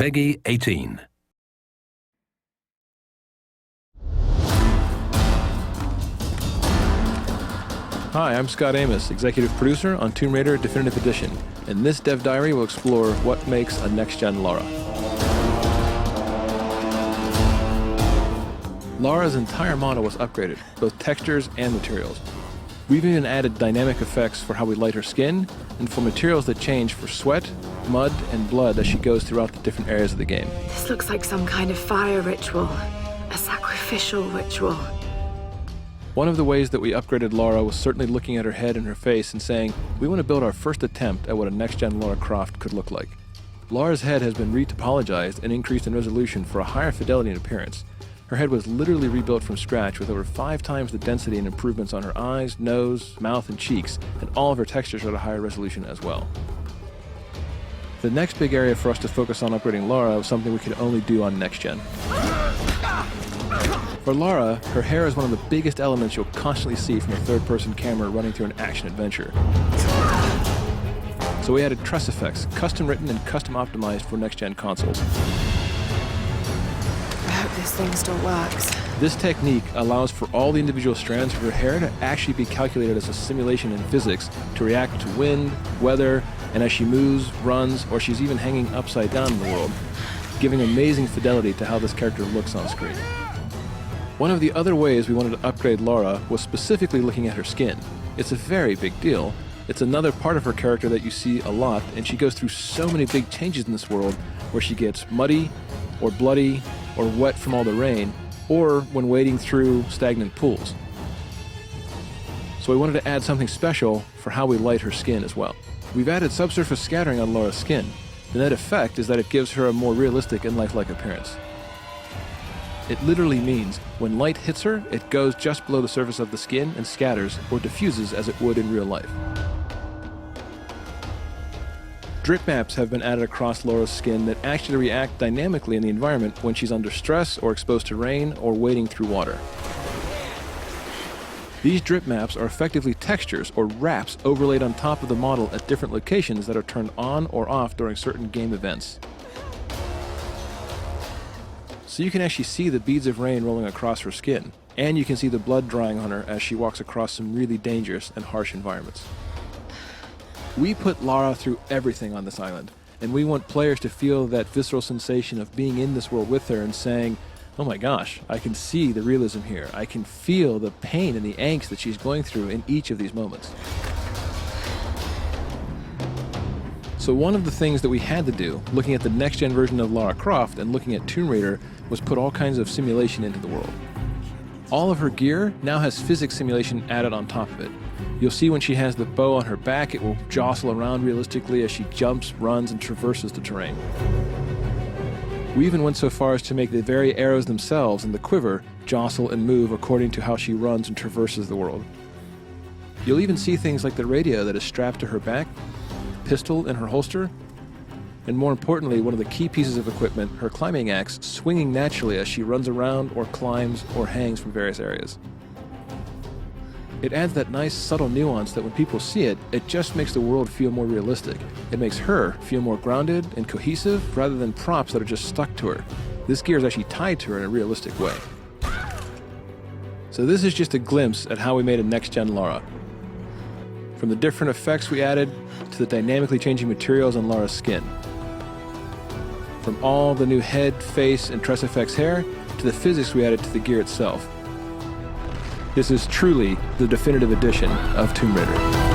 Peggy 18. Hi, I'm Scott Amos, executive producer on Tomb Raider Definitive Edition, and this Dev Diary will explore what makes a next-gen Lara. Lara's entire model was upgraded, both textures and materials. We've even added dynamic effects for how we light her skin, and for materials that change for sweat, mud, and blood as she goes throughout the different areas of the game. This looks like some kind of fire ritual, a sacrificial ritual. One of the ways that we upgraded Lara was certainly looking at her head and her face and saying, we want to build our first attempt at what a next-gen Lara Croft could look like. Lara's head has been retopologized and increased in resolution for a higher fidelity and appearance. Her head was literally rebuilt from scratch with over 5 times the density and improvements on her eyes, nose, mouth, and cheeks, and all of her textures are at a higher resolution as well. The next big area for us to focus on upgrading Lara was something we could only do on next-gen. For Lara, her hair is one of the biggest elements you'll constantly see from a third-person camera running through an action adventure. So we added tress effects, custom written and custom optimized for next-gen consoles. I hope this thing still works. This technique allows for all the individual strands of her hair to actually be calculated as a simulation in physics to react to wind, weather, and as she moves, runs, or she's even hanging upside down in the world, giving amazing fidelity to how this character looks on screen. One of the other ways we wanted to upgrade Lara was specifically looking at her skin. It's a very big deal. It's another part of her character that you see a lot, and she goes through so many big changes in this world where she gets muddy, or bloody, or wet from all the rain, or when wading through stagnant pools. So we wanted to add something special for how we light her skin as well. We've added subsurface scattering on Lara's skin. The net effect is that it gives her a more realistic and lifelike appearance. It literally means when light hits her, it goes just below the surface of the skin and scatters or diffuses as it would in real life. Drip maps have been added across Lara's skin that actually react dynamically in the environment when she's under stress or exposed to rain or wading through water. These drip maps are effectively textures or wraps overlaid on top of the model at different locations that are turned on or off during certain game events. So you can actually see the beads of rain rolling across her skin, and you can see the blood drying on her as she walks across some really dangerous and harsh environments. We put Lara through everything on this island, and we want players to feel that visceral sensation of being in this world with her and saying, oh my gosh, I can see the realism here. I can feel the pain and the angst that she's going through in each of these moments. So one of the things that we had to do, looking at the next-gen version of Lara Croft and looking at Tomb Raider, was put all kinds of simulation into the world. All of her gear now has physics simulation added on top of it. You'll see when she has the bow on her back, it will jostle around realistically as she jumps, runs, and traverses the terrain. We even went so far as to make the very arrows themselves and the quiver jostle and move according to how she runs and traverses the world. You'll even see things like the radio that is strapped to her back, pistol in her holster, and more importantly, one of the key pieces of equipment, her climbing axe, swinging naturally as she runs around or climbs or hangs from various areas. It adds that nice subtle nuance that when people see it, it just makes the world feel more realistic. It makes her feel more grounded and cohesive rather than props that are just stuck to her. This gear is actually tied to her in a realistic way. So this is just a glimpse at how we made a next-gen Lara. From the different effects we added to the dynamically changing materials on Lara's skin. From all the new head, face, and tress effects hair to the physics we added to the gear itself. This is truly the definitive edition of Tomb Raider.